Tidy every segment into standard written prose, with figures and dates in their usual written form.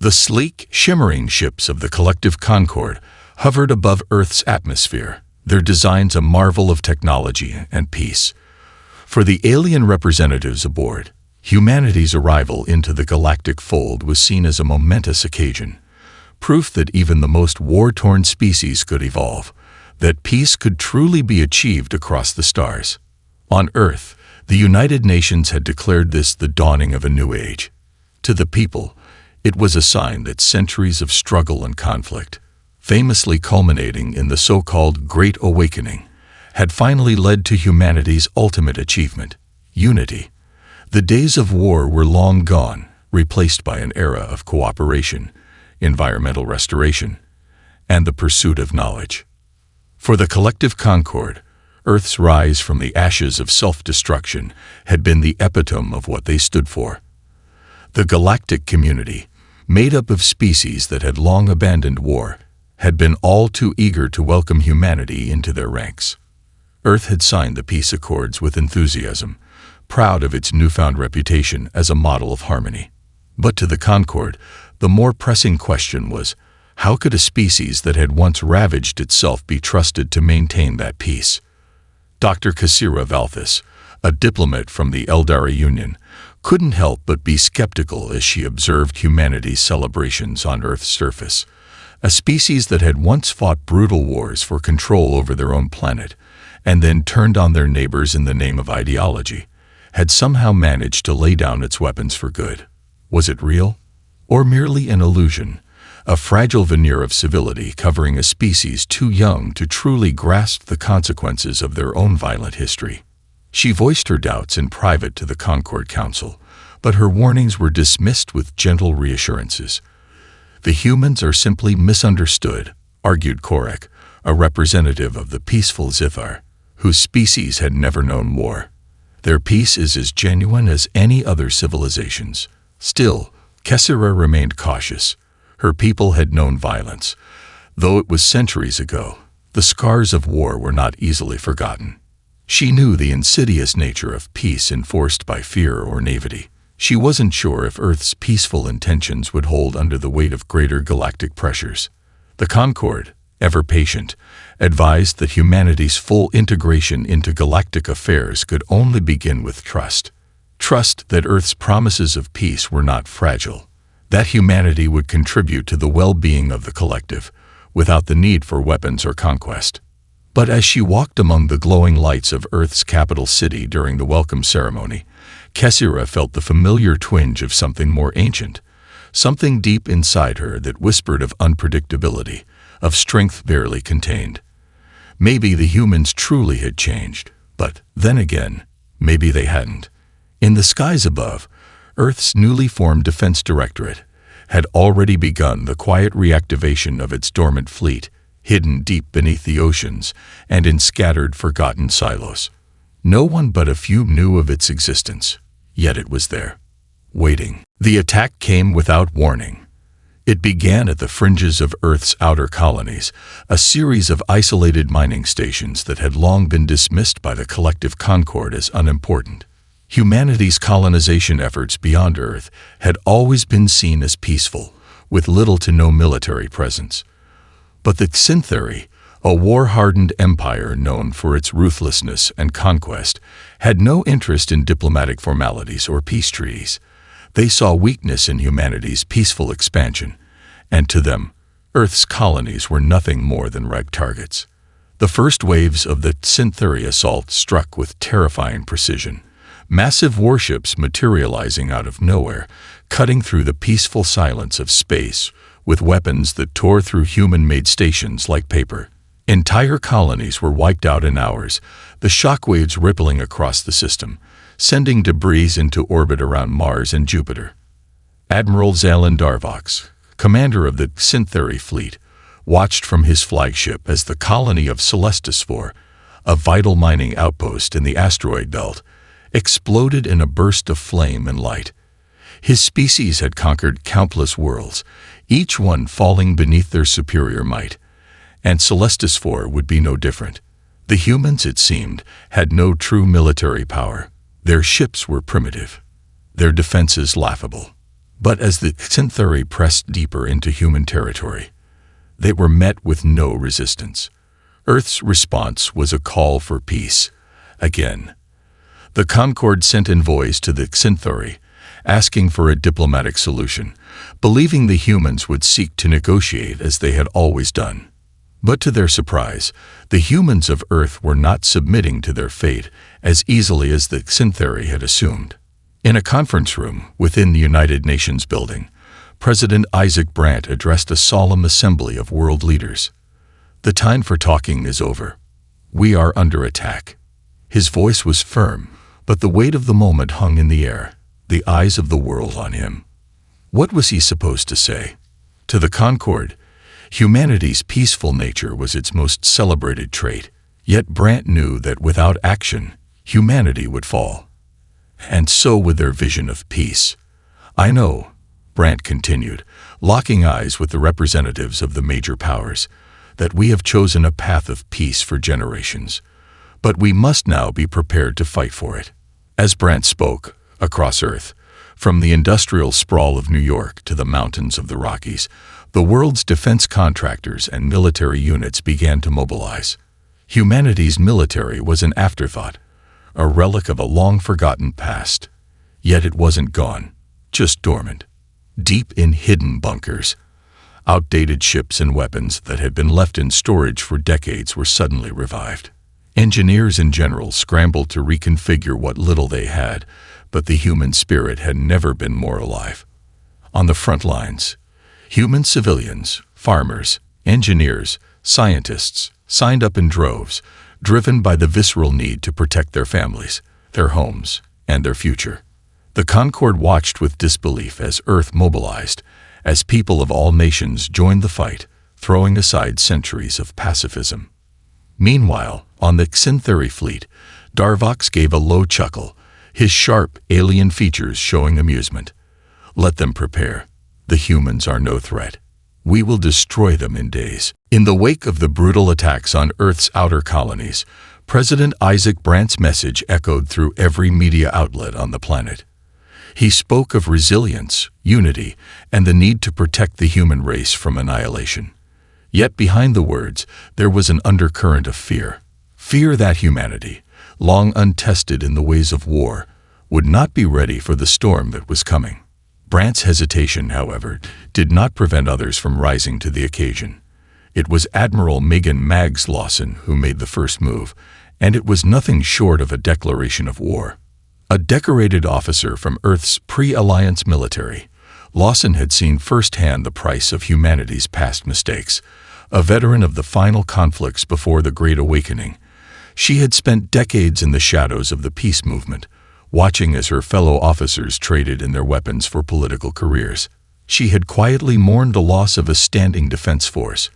The sleek, shimmering ships of the collective Concord hovered above Earth's atmosphere, their designs a marvel of technology and peace. For the alien representatives aboard, humanity's arrival into the galactic fold was seen as a momentous occasion, proof that even the most war-torn species could evolve, that peace could truly be achieved across the stars. On Earth, the United Nations had declared this the dawning of a new age. To the people, it was a sign that centuries of struggle and conflict, famously culminating in the so-called Great Awakening, had finally led to humanity's ultimate achievement, unity. The days of war were long gone, replaced by an era of cooperation, environmental restoration, and the pursuit of knowledge. For the collective Concord, Earth's rise from the ashes of self-destruction had been the epitome of what they stood for. The galactic community, made up of species that had long abandoned war, had been all too eager to welcome humanity into their ranks. Earth had signed the peace accords with enthusiasm, proud of its newfound reputation as a model of harmony. But to the Concord, the more pressing question was, how could a species that had once ravaged itself be trusted to maintain that peace? Dr. Cassira Valthis, a diplomat from the Eldari Union, couldn't help but be skeptical as she observed humanity's celebrations on Earth's surface. A species that had once fought brutal wars for control over their own planet, and then turned on their neighbors in the name of ideology, had somehow managed to lay down its weapons for good. Was it real? Or merely an illusion? A fragile veneer of civility covering a species too young to truly grasp the consequences of their own violent history. She voiced her doubts in private to the Concord Council, but her warnings were dismissed with gentle reassurances. The humans are simply misunderstood, argued Korek, a representative of the peaceful Zithar, whose species had never known war. Their peace is as genuine as any other civilization's. Still, Cassira remained cautious. Her people had known violence. Though it was centuries ago, the scars of war were not easily forgotten. She knew the insidious nature of peace enforced by fear or naivety. She wasn't sure if Earth's peaceful intentions would hold under the weight of greater galactic pressures. The Concord, ever patient, advised that humanity's full integration into galactic affairs could only begin with trust. Trust that Earth's promises of peace were not fragile, that humanity would contribute to the well-being of the collective, without the need for weapons or conquest. But as she walked among the glowing lights of Earth's capital city during the welcome ceremony, Cassira felt the familiar twinge of something more ancient, something deep inside her that whispered of unpredictability, of strength barely contained. Maybe the humans truly had changed, but then again, maybe they hadn't. In the skies above, Earth's newly formed Defense Directorate had already begun the quiet reactivation of its dormant fleet, hidden deep beneath the oceans and in scattered, forgotten silos. No one but a few knew of its existence, yet it was there, waiting. The attack came without warning. It began at the fringes of Earth's outer colonies, a series of isolated mining stations that had long been dismissed by the collective Concord as unimportant. Humanity's colonization efforts beyond Earth had always been seen as peaceful, with little to no military presence. But the Syntheri, a war-hardened empire known for its ruthlessness and conquest, had no interest in diplomatic formalities or peace treaties. They saw weakness in humanity's peaceful expansion, and to them, Earth's colonies were nothing more than ripe targets. The first waves of the Syntheri assault struck with terrifying precision. Massive warships materializing out of nowhere, cutting through the peaceful silence of space with weapons that tore through human-made stations like paper. Entire colonies were wiped out in hours, the shockwaves rippling across the system, sending debris into orbit around Mars and Jupiter. Admiral Zalin Darvox, commander of the Syntheri fleet, watched from his flagship as the colony of Celestisphore, a vital mining outpost in the asteroid belt, exploded in a burst of flame and light. His species had conquered countless worlds, each one falling beneath their superior might, and Celestisphore would be no different. The humans, it seemed, had no true military power. Their ships were primitive, their defenses laughable. But as the Centauri pressed deeper into human territory, they were met with no resistance. Earth's response was a call for peace. Again, the Concord sent envoys to the Centauri, asking for a diplomatic solution, believing the humans would seek to negotiate as they had always done. But to their surprise, the humans of Earth were not submitting to their fate as easily as the Centauri had assumed. In a conference room within the United Nations building, President Isaac Brandt addressed a solemn assembly of world leaders. "The time for talking is over. We are under attack." His voice was firm, but the weight of the moment hung in the air, the eyes of the world on him. What was he supposed to say? To the Concord, humanity's peaceful nature was its most celebrated trait, yet Brandt knew that without action, humanity would fall. And so would their vision of peace. "I know," Brandt continued, locking eyes with the representatives of the major powers, "that we have chosen a path of peace for generations. But we must now be prepared to fight for it." As Brandt spoke, across Earth, from the industrial sprawl of New York to the mountains of the Rockies, the world's defense contractors and military units began to mobilize. Humanity's military was an afterthought, a relic of a long-forgotten past. Yet it wasn't gone, just dormant. Deep in hidden bunkers, outdated ships and weapons that had been left in storage for decades were suddenly revived. Engineers and generals scrambled to reconfigure what little they had, but the human spirit had never been more alive. On the front lines, human civilians, farmers, engineers, scientists signed up in droves, driven by the visceral need to protect their families, their homes, and their future. The Concord watched with disbelief as Earth mobilized, as people of all nations joined the fight, throwing aside centuries of pacifism. Meanwhile, on the Centauri fleet, Darvox gave a low chuckle, his sharp, alien features showing amusement. "Let them prepare. The humans are no threat. We will destroy them in days." In the wake of the brutal attacks on Earth's outer colonies, President Isaac Brandt's message echoed through every media outlet on the planet. He spoke of resilience, unity, and the need to protect the human race from annihilation. Yet behind the words, there was an undercurrent of fear. Fear that humanity, long untested in the ways of war, would not be ready for the storm that was coming. Brandt's hesitation, however, did not prevent others from rising to the occasion. It was Admiral Megan "Mags" Lawson who made the first move, and it was nothing short of a declaration of war. A decorated officer from Earth's pre-alliance military, Lawson had seen firsthand the price of humanity's past mistakes. A veteran of the final conflicts before the Great Awakening, she had spent decades in the shadows of the peace movement, watching as her fellow officers traded in their weapons for political careers. She had quietly mourned the loss of a standing defense force,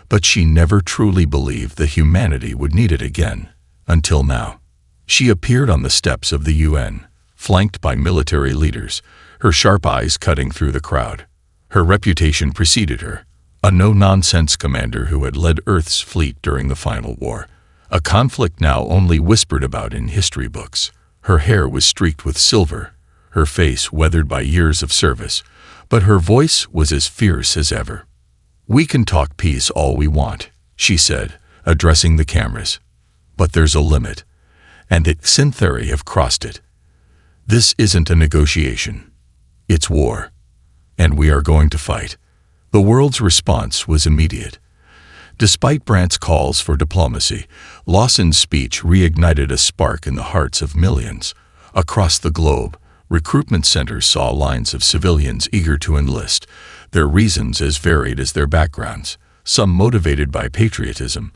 but she never truly believed that humanity would need it again, until now. She appeared on the steps of the UN, flanked by military leaders, her sharp eyes cutting through the crowd. Her reputation preceded her, a no-nonsense commander who had led Earth's fleet during the final war, a conflict now only whispered about in history books. Her hair was streaked with silver, her face weathered by years of service, but her voice was as fierce as ever. "We can talk peace all we want," she said, addressing the cameras. "But there's a limit, and the Centauri have crossed it. This isn't a negotiation. It's war, and we are going to fight." The world's response was immediate. Despite Brandt's calls for diplomacy, Lawson's speech reignited a spark in the hearts of millions. Across the globe, recruitment centers saw lines of civilians eager to enlist, their reasons as varied as their backgrounds, some motivated by patriotism,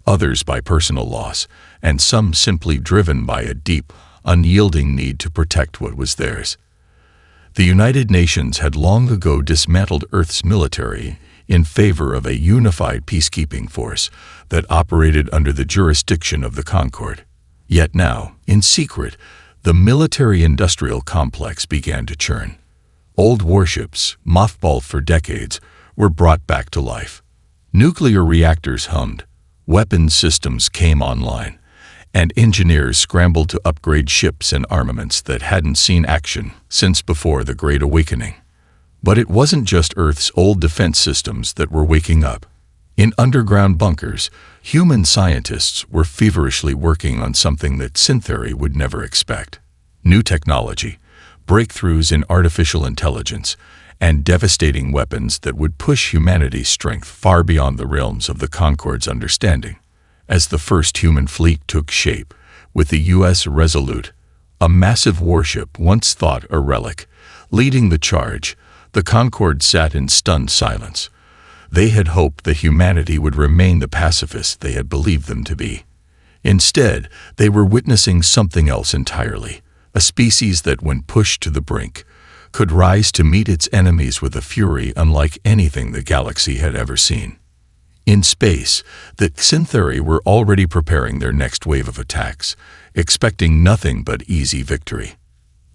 others by personal loss, and some simply driven by a deep, unyielding need to protect what was theirs. The United Nations had long ago dismantled Earth's military in favor of a unified peacekeeping force that operated under the jurisdiction of the Concord. Yet now, in secret, the military-industrial complex began to churn. Old warships, mothballed for decades, were brought back to life. Nuclear reactors hummed, weapons systems came online, and engineers scrambled to upgrade ships and armaments that hadn't seen action since before the Great Awakening. But it wasn't just Earth's old defense systems that were waking up. In underground bunkers, human scientists were feverishly working on something that Syntheri would never expect. New technology, breakthroughs in artificial intelligence, and devastating weapons that would push humanity's strength far beyond the realms of the Concord's understanding. As the first human fleet took shape, with the U.S. Resolute, a massive warship once thought a relic, leading the charge, the Concorde sat in stunned silence. They had hoped that humanity would remain the pacifists they had believed them to be. Instead, they were witnessing something else entirely, a species that, when pushed to the brink, could rise to meet its enemies with a fury unlike anything the galaxy had ever seen. In space, the Syntheri were already preparing their next wave of attacks, expecting nothing but easy victory.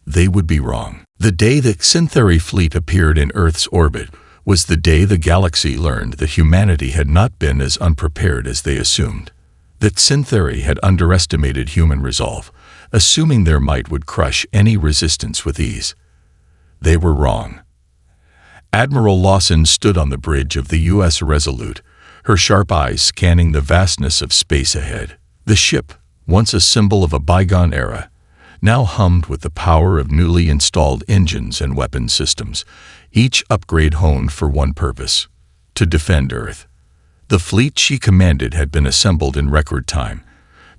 They would be wrong. The day the Syntheri fleet appeared in Earth's orbit was the day the galaxy learned that humanity had not been as unprepared as they assumed. That Syntheri had underestimated human resolve, assuming their might would crush any resistance with ease. They were wrong. Admiral Lawson stood on the bridge of the U.S. Resolute, her sharp eyes scanning the vastness of space ahead. The ship, once a symbol of a bygone era, now hummed with the power of newly installed engines and weapon systems, each upgrade honed for one purpose: to defend Earth. The fleet she commanded had been assembled in record time,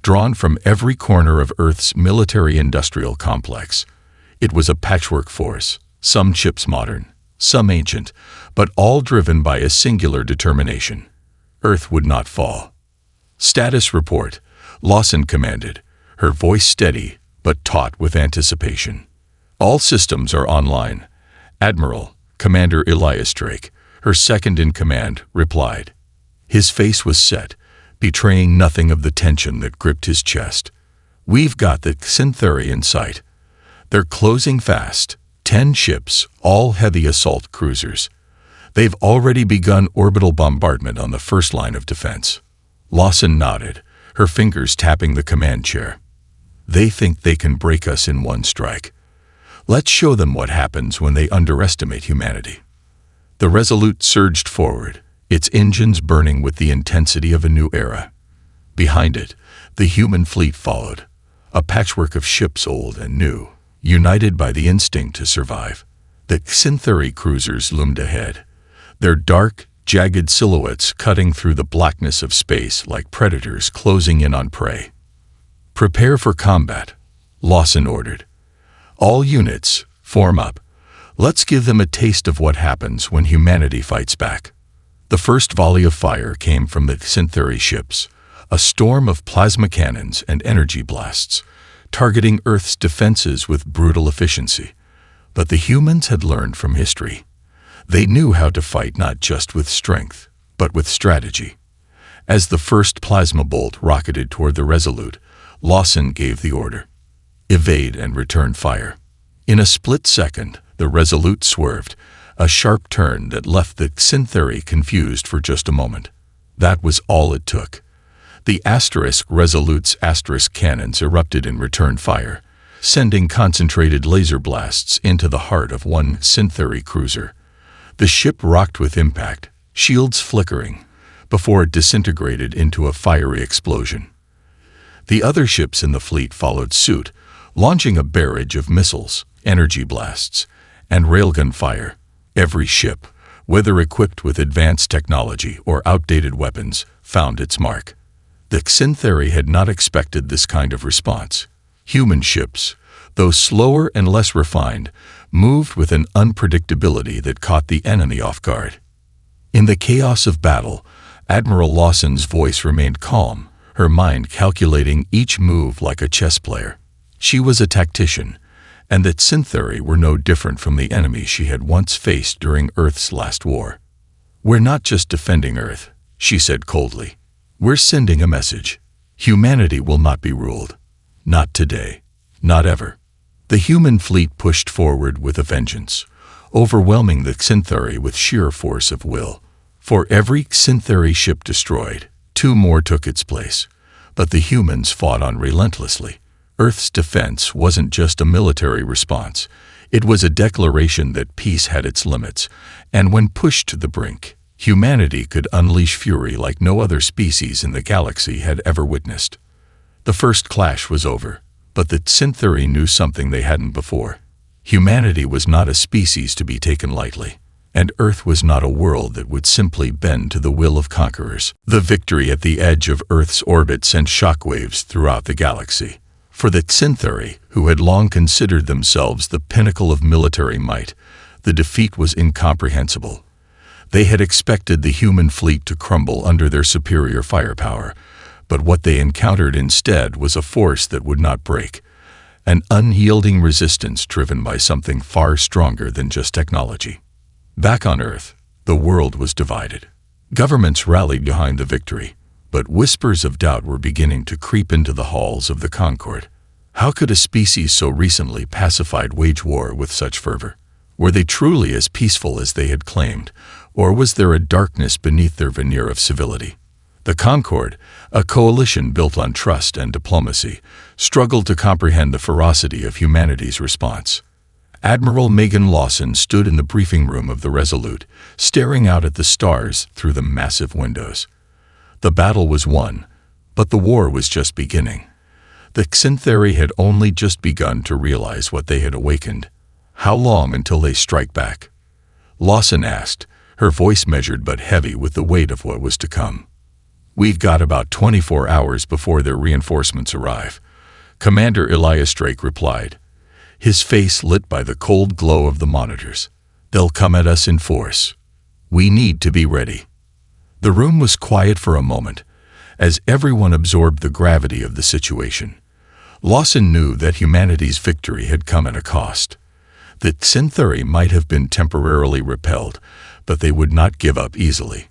drawn from every corner of Earth's military-industrial complex. It was a patchwork force, some ships modern, some ancient, but all driven by a singular determination. Earth would not fall. "Status report," Lawson commanded, her voice steady but taut with anticipation. "All systems are online." Admiral, Commander Elias Drake, her second-in-command, replied. His face was set, betraying nothing of the tension that gripped his chest. "We've got the Syntheri in sight. They're closing fast, 10 ships, all heavy assault cruisers. They've already begun orbital bombardment on the first line of defense." Lawson nodded, her fingers tapping the command chair. "They think they can break us in one strike. Let's show them what happens when they underestimate humanity." The Resolute surged forward, its engines burning with the intensity of a new era. Behind it, the human fleet followed, a patchwork of ships old and new, united by the instinct to survive. The Syntheri cruisers loomed ahead, their dark, jagged silhouettes cutting through the blackness of space like predators closing in on prey. "Prepare for combat," Lawson ordered. "All units, form up. Let's give them a taste of what happens when humanity fights back." The first volley of fire came from the Syntheri ships, a storm of plasma cannons and energy blasts, targeting Earth's defenses with brutal efficiency. But the humans had learned from history. They knew how to fight not just with strength, but with strategy. As the first plasma bolt rocketed toward the Resolute, Lawson gave the order: evade and return fire. In a split second, the Resolute swerved, a sharp turn that left the Syntheri confused for just a moment. That was all it took. The Resolute's cannons erupted in return fire, sending concentrated laser blasts into the heart of one Syntheri cruiser. The ship rocked with impact, shields flickering, before it disintegrated into a fiery explosion. The other ships in the fleet followed suit, launching a barrage of missiles, energy blasts, and railgun fire. Every ship, whether equipped with advanced technology or outdated weapons, found its mark. The Syntheri had not expected this kind of response. Human ships, though slower and less refined, moved with an unpredictability that caught the enemy off guard. In the chaos of battle, Admiral Lawson's voice remained calm, her mind calculating each move like a chess player. She was a tactician, and that Syntheri were no different from the enemy she had once faced during Earth's last war. "We're not just defending Earth," she said coldly. "We're sending a message. Humanity will not be ruled. Not today. Not ever." The human fleet pushed forward with a vengeance, overwhelming the Syntheri with sheer force of will. For every Syntheri ship destroyed, 2 more took its place. But the humans fought on relentlessly. Earth's defense wasn't just a military response. It was a declaration that peace had its limits, and when pushed to the brink, humanity could unleash fury like no other species in the galaxy had ever witnessed. The first clash was over, but the Syntheri knew something they hadn't before. Humanity was not a species to be taken lightly, and Earth was not a world that would simply bend to the will of conquerors. The victory at the edge of Earth's orbit sent shockwaves throughout the galaxy. For the Syntheri, who had long considered themselves the pinnacle of military might, the defeat was incomprehensible. They had expected the human fleet to crumble under their superior firepower, but what they encountered instead was a force that would not break, an unyielding resistance driven by something far stronger than just technology. Back on Earth, the world was divided. Governments rallied behind the victory, but whispers of doubt were beginning to creep into the halls of the Concord. How could a species so recently pacified wage war with such fervor? Were they truly as peaceful as they had claimed, or was there a darkness beneath their veneer of civility? The Concord, a coalition built on trust and diplomacy, struggled to comprehend the ferocity of humanity's response. Admiral Megan Lawson stood in the briefing room of the Resolute, staring out at the stars through the massive windows. The battle was won, but the war was just beginning. The Syntheri had only just begun to realize what they had awakened. How long until they strike back? Lawson asked, her voice measured but heavy with the weight of what was to come. We've got about 24 hours before their reinforcements arrive, Commander Elias Drake replied, his face lit by the cold glow of the monitors. They'll come at us in force. We need to be ready. The room was quiet for a moment, as everyone absorbed the gravity of the situation. Lawson knew that humanity's victory had come at a cost. The Syntheri might have been temporarily repelled, but they would not give up easily.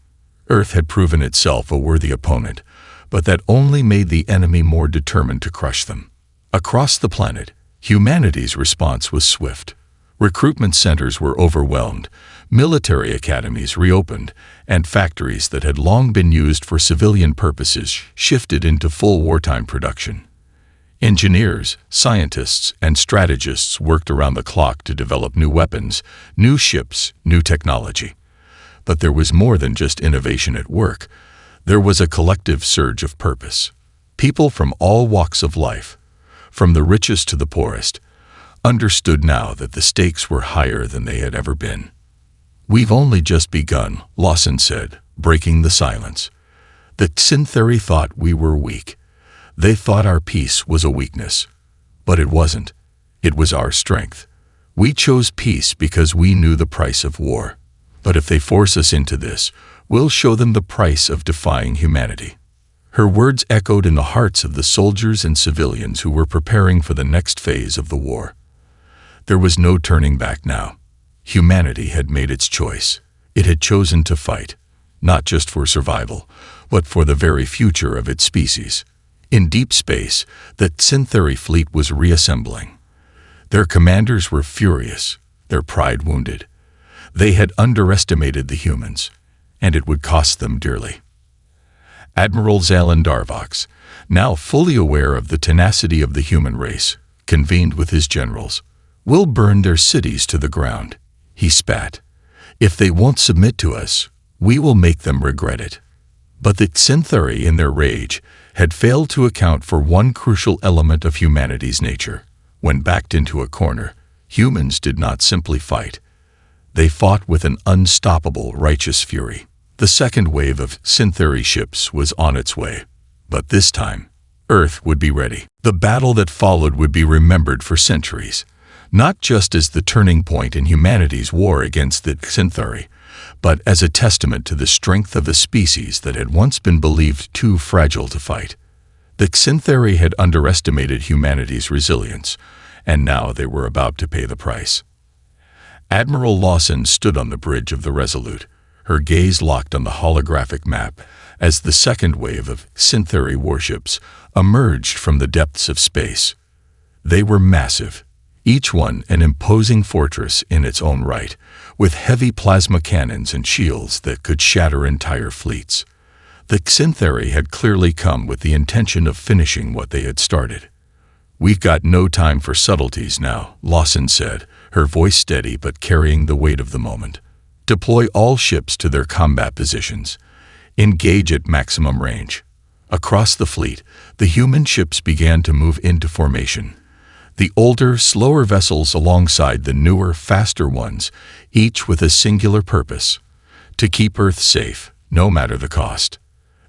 Earth had proven itself a worthy opponent, but that only made the enemy more determined to crush them. Across the planet, humanity's response was swift. Recruitment centers were overwhelmed, military academies reopened, and factories that had long been used for civilian purposes shifted into full wartime production. Engineers, scientists, and strategists worked around the clock to develop new weapons, new ships, new technology. But there was more than just innovation at work. There was a collective surge of purpose. People from all walks of life, from the richest to the poorest, understood now that the stakes were higher than they had ever been. We've only just begun, Lawson said, breaking the silence. The Syntheri thought we were weak. They thought our peace was a weakness. But it wasn't. It was our strength. We chose peace because we knew the price of war. But if they force us into this, we'll show them the price of defying humanity. Her words echoed in the hearts of the soldiers and civilians who were preparing for the next phase of the war. There was no turning back now. Humanity had made its choice. It had chosen to fight, not just for survival, but for the very future of its species. In deep space, the Syntheri fleet was reassembling. Their commanders were furious, their pride wounded. They had underestimated the humans, and it would cost them dearly. Admiral Zalin Darvox, now fully aware of the tenacity of the human race, convened with his generals. We'll burn their cities to the ground, he spat. If they won't submit to us, we will make them regret it. But the Syntheri, in their rage, had failed to account for one crucial element of humanity's nature. When backed into a corner, humans did not simply fight. They fought with an unstoppable, righteous fury. The second wave of Syntheri ships was on its way. But this time, Earth would be ready. The battle that followed would be remembered for centuries, not just as the turning point in humanity's war against the Syntheri, but as a testament to the strength of a species that had once been believed too fragile to fight. The Syntheri had underestimated humanity's resilience, and now they were about to pay the price. Admiral Lawson stood on the bridge of the Resolute, her gaze locked on the holographic map as the second wave of Syntheri warships emerged from the depths of space. They were massive, each one an imposing fortress in its own right, with heavy plasma cannons and shields that could shatter entire fleets. The Syntheri had clearly come with the intention of finishing what they had started. We've got no time for subtleties now, Lawson said, her voice steady but carrying the weight of the moment. "Deploy all ships to their combat positions. Engage at maximum range." Across the fleet, the human ships began to move into formation. The older, slower vessels alongside the newer, faster ones, each with a singular purpose: to keep Earth safe, no matter the cost.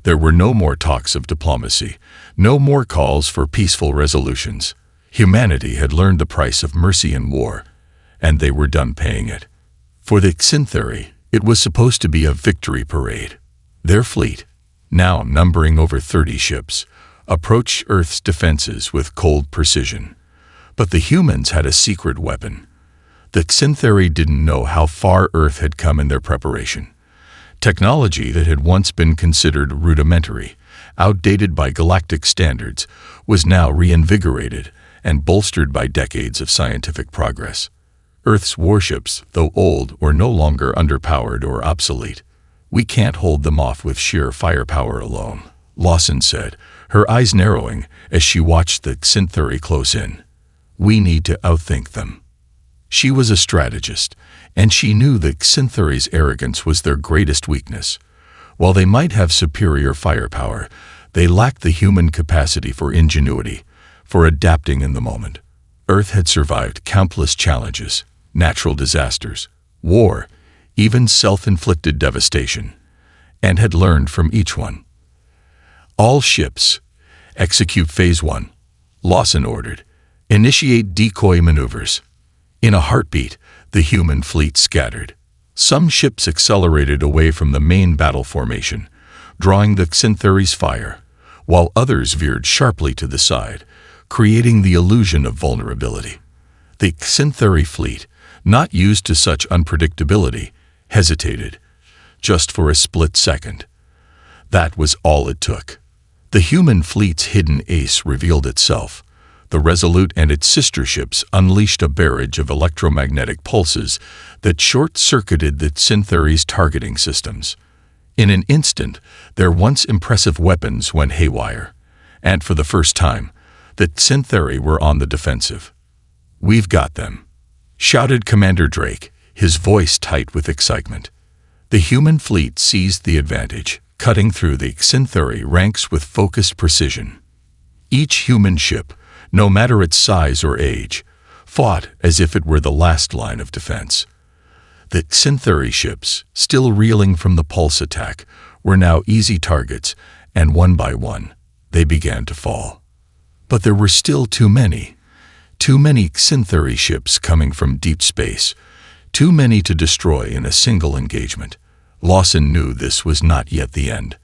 There were no more talks of diplomacy, no more calls for peaceful resolutions. Humanity had learned the price of mercy in war, and they were done paying it. For the Xanthari, it was supposed to be a victory parade. Their fleet, now numbering over 30 ships, approached Earth's defenses with cold precision. But the humans had a secret weapon. The Xanthari didn't know how far Earth had come in their preparation. Technology that had once been considered rudimentary, outdated by galactic standards, was now reinvigorated and bolstered by decades of scientific progress. Earth's warships, though old, were no longer underpowered or obsolete. "We can't hold them off with sheer firepower alone," Lawson said, her eyes narrowing as she watched the Xanthari close in. "We need to outthink them." She was a strategist, and she knew that Xanthari's arrogance was their greatest weakness. While they might have superior firepower, they lacked the human capacity for ingenuity, for adapting in the moment. Earth had survived countless challenges, natural disasters, war, even self-inflicted devastation, and had learned from each one. "All ships, execute Phase 1, Lawson ordered. "Initiate decoy maneuvers." In a heartbeat, the human fleet scattered. Some ships accelerated away from the main battle formation, drawing the Xanthari's fire, while others veered sharply to the side, creating the illusion of vulnerability. The Xanthari fleet, not used to such unpredictability, hesitated, just for a split second. That was all it took. The human fleet's hidden ace revealed itself. The Resolute and its sister ships unleashed a barrage of electromagnetic pulses that short-circuited the Xanthari's targeting systems. In an instant, their once impressive weapons went haywire, and for the first time, the Xanthari were on the defensive. "We've got them," shouted Commander Drake, his voice tight with excitement. The human fleet seized the advantage, cutting through the Xanthari ranks with focused precision. Each human ship, no matter its size or age, fought as if it were the last line of defense. The Xanthari ships, still reeling from the pulse attack, were now easy targets, and one by one, they began to fall. But there were still too many Xanthari ships coming from deep space, too many to destroy in a single engagement. Lawson knew this was not yet the end.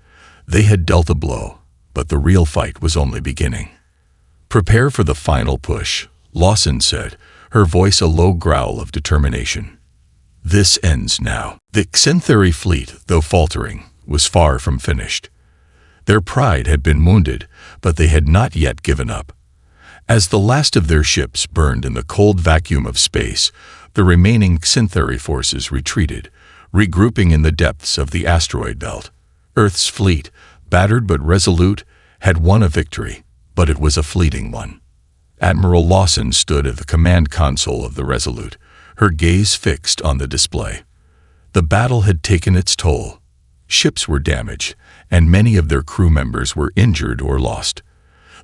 They had dealt a blow, but the real fight was only beginning. "Prepare for the final push," Lawson said, her voice a low growl of determination. "This ends now." The Xanthari fleet, though faltering, was far from finished. Their pride had been wounded, but they had not yet given up. As the last of their ships burned in the cold vacuum of space, the remaining Xanthari forces retreated, regrouping in the depths of the asteroid belt. Earth's fleet, battered but resolute, had won a victory, but it was a fleeting one. Admiral Lawson stood at the command console of the Resolute, her gaze fixed on the display. The battle had taken its toll. Ships were damaged, and many of their crew members were injured or lost.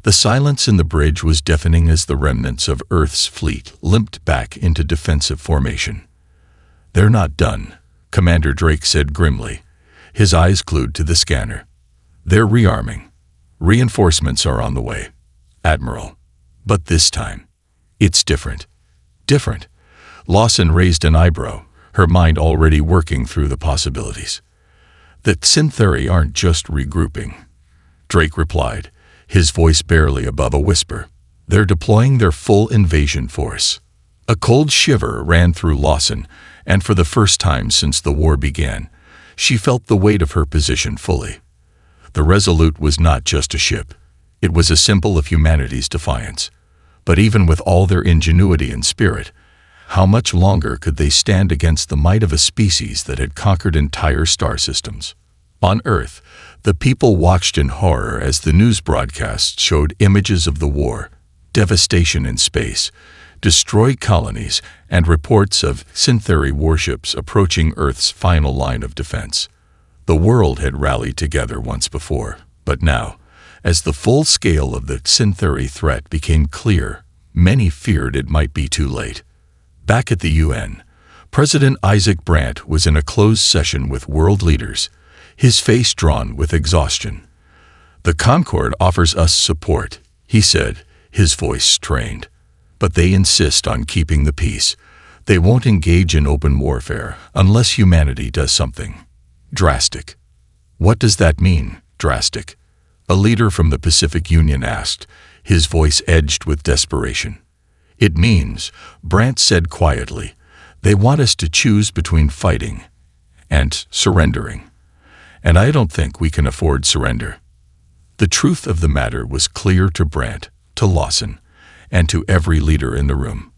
The silence in the bridge was deafening as the remnants of Earth's fleet limped back into defensive formation. "They're not done," Commander Drake said grimly, his eyes glued to the scanner. "They're rearming. Reinforcements are on the way, Admiral. But this time, it's different." "Different?" Lawson raised an eyebrow, her mind already working through the possibilities. "The Xanthari aren't just regrouping," Drake replied, his voice barely above a whisper. "They're deploying their full invasion force." A cold shiver ran through Lawson, and for the first time since the war began, she felt the weight of her position fully. The Resolute was not just a ship. It was a symbol of humanity's defiance. But even with all their ingenuity and spirit, how much longer could they stand against the might of a species that had conquered entire star systems? On Earth, the people watched in horror as the news broadcasts showed images of the war, devastation in space, destroy colonies, and reports of Syntheri warships approaching Earth's final line of defense. The world had rallied together once before, but now, as the full scale of the Syntheri threat became clear, many feared it might be too late. Back at the UN, President Isaac Brandt was in a closed session with world leaders, his face drawn with exhaustion. "The Concord offers us support," he said, his voice strained. "But they insist on keeping the peace. They won't engage in open warfare unless humanity does something drastic." "What does that mean, drastic?" a leader from the Pacific Union asked, his voice edged with desperation. "It means," Brandt said quietly, "they want us to choose between fighting and surrendering. And I don't think we can afford surrender." The truth of the matter was clear to Brandt, to Lawson, and to every leader in the room.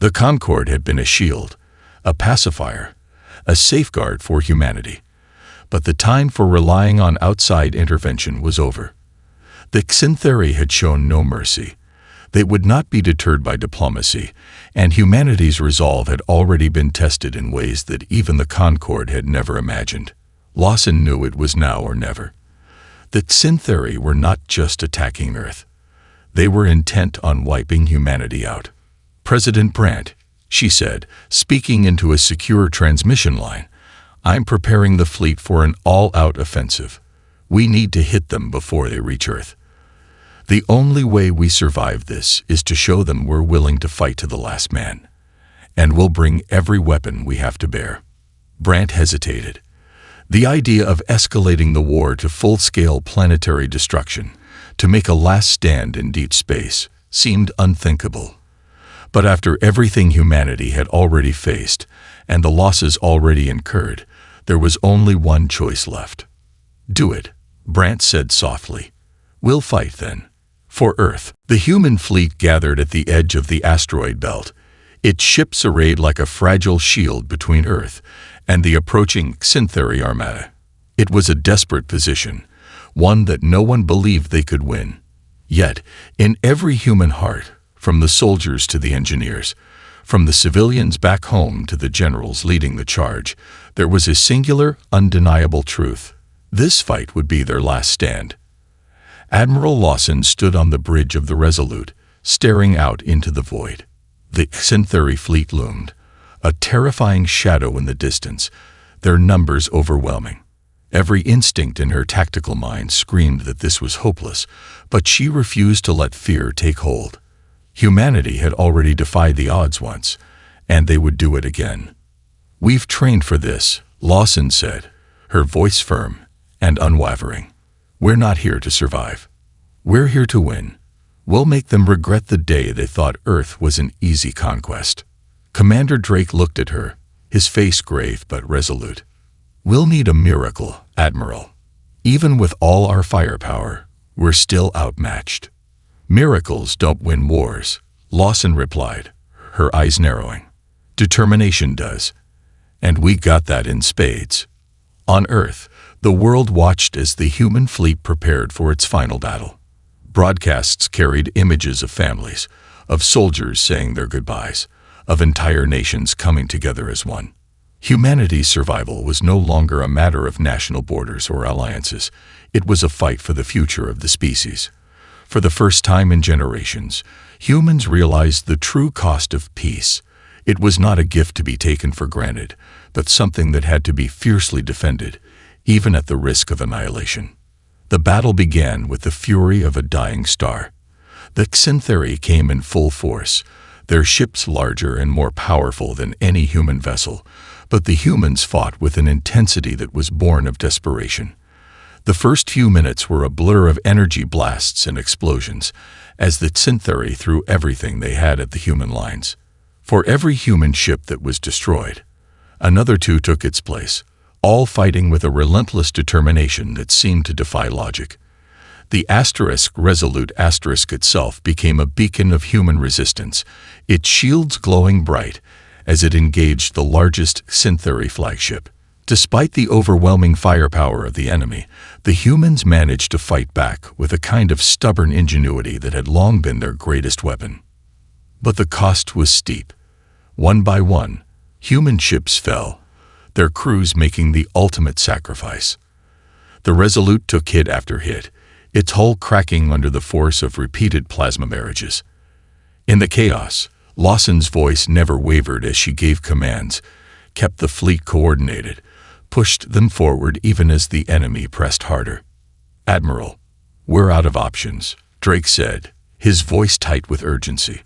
The Concord had been a shield, a pacifier, a safeguard for humanity. But the time for relying on outside intervention was over. The Syntheri had shown no mercy. They would not be deterred by diplomacy, and humanity's resolve had already been tested in ways that even the Concord had never imagined. Lawson knew it was now or never. The Syntheri were not just attacking Earth. They were intent on wiping humanity out. "President Brandt," she said, speaking into a secure transmission line, "I'm preparing the fleet for an all-out offensive. We need to hit them before they reach Earth. The only way we survive this is to show them we're willing to fight to the last man. And we'll bring every weapon we have to bear." Brandt hesitated. The idea of escalating the war to full-scale planetary destruction, to make a last stand in deep space, seemed unthinkable. But after everything humanity had already faced, and the losses already incurred, there was only one choice left. "Do it," Brandt said softly. "We'll fight then. For Earth." The human fleet gathered at the edge of the asteroid belt, its ships arrayed like a fragile shield between Earth and the approaching Syntheri armada. It was a desperate position, one that no one believed they could win. Yet, in every human heart, from the soldiers to the engineers, from the civilians back home to the generals leading the charge, there was a singular, undeniable truth. This fight would be their last stand. Admiral Lawson stood on the bridge of the Resolute, staring out into the void. The Syntheri fleet loomed, a terrifying shadow in the distance, their numbers overwhelming. Every instinct in her tactical mind screamed that this was hopeless, but she refused to let fear take hold. Humanity had already defied the odds once, and they would do it again. "We've trained for this," Lawson said, her voice firm and unwavering. "We're not here to survive. We're here to win. We'll make them regret the day they thought Earth was an easy conquest." Commander Drake looked at her, his face grave but resolute. "We'll need a miracle, Admiral. Even with all our firepower, we're still outmatched." "Miracles don't win wars," Lawson replied, her eyes narrowing. "Determination does. And we got that in spades." On Earth, the world watched as the human fleet prepared for its final battle. Broadcasts carried images of families, of soldiers saying their goodbyes, of entire nations coming together as one. Humanity's survival was no longer a matter of national borders or alliances. It was a fight for the future of the species. For the first time in generations, humans realized the true cost of peace. It was not a gift to be taken for granted, but something that had to be fiercely defended, even at the risk of annihilation. The battle began with the fury of a dying star. The Syntheri came in full force, their ships larger and more powerful than any human vessel, but the humans fought with an intensity that was born of desperation. The first few minutes were a blur of energy blasts and explosions, as the Syntheri threw everything they had at the human lines. For every human ship that was destroyed, another two took its place, all fighting with a relentless determination that seemed to defy logic. The Resolute itself became a beacon of human resistance, its shields glowing bright as it engaged the largest Syntheri flagship. Despite the overwhelming firepower of the enemy, the humans managed to fight back with a kind of stubborn ingenuity that had long been their greatest weapon. But the cost was steep. One by one, human ships fell, their crews making the ultimate sacrifice. The Resolute took hit after hit, its hull cracking under the force of repeated plasma marriages. In the chaos, Lawson's voice never wavered as she gave commands, kept the fleet coordinated, pushed them forward even as the enemy pressed harder. "Admiral, we're out of options," Drake said, his voice tight with urgency.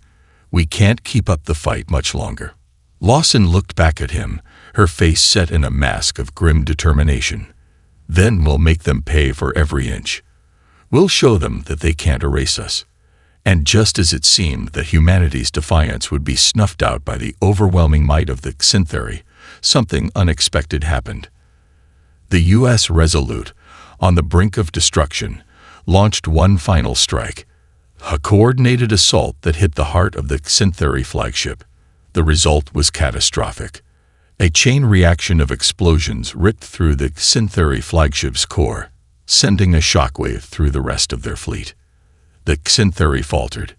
"We can't keep up the fight much longer." Lawson looked back at him, her face set in a mask of grim determination. "Then we'll make them pay for every inch. We'll show them that they can't erase us." And just as it seemed that humanity's defiance would be snuffed out by the overwhelming might of the Syntheri, something unexpected happened. The U.S. Resolute, on the brink of destruction, launched one final strike, a coordinated assault that hit the heart of the Syntheri flagship. The result was catastrophic. A chain reaction of explosions ripped through the Syntheri flagship's core, sending a shockwave through the rest of their fleet. The Syntheri faltered.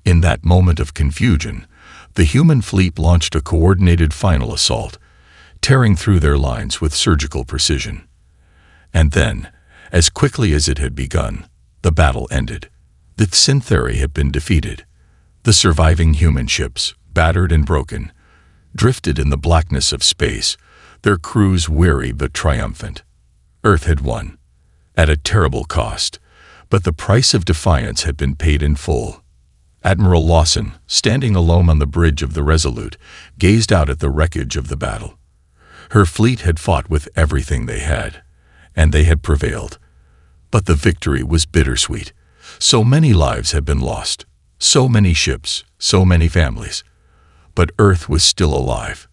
In that moment of confusion, the human fleet launched a coordinated final assault, tearing through their lines with surgical precision. And then, as quickly as it had begun, the battle ended. The Syntheri had been defeated. The surviving human ships, battered and broken, drifted in the blackness of space, their crews weary but triumphant. Earth had won, at a terrible cost, but the price of defiance had been paid in full. Admiral Lawson, standing alone on the bridge of the Resolute, gazed out at the wreckage of the battle. Her fleet had fought with everything they had, and they had prevailed. But the victory was bittersweet. So many lives had been lost, so many ships, so many families. But Earth was still alive.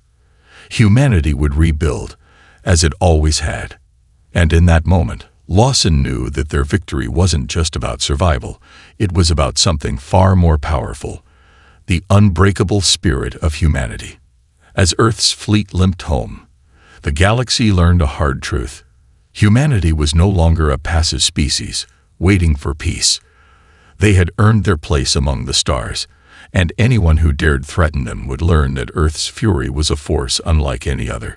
Humanity would rebuild, as it always had. And in that moment, Lawson knew that their victory wasn't just about survival, it was about something far more powerful, the unbreakable spirit of humanity. As Earth's fleet limped home, the galaxy learned a hard truth. Humanity was no longer a passive species, waiting for peace. They had earned their place among the stars, and anyone who dared threaten them would learn that Earth's fury was a force unlike any other.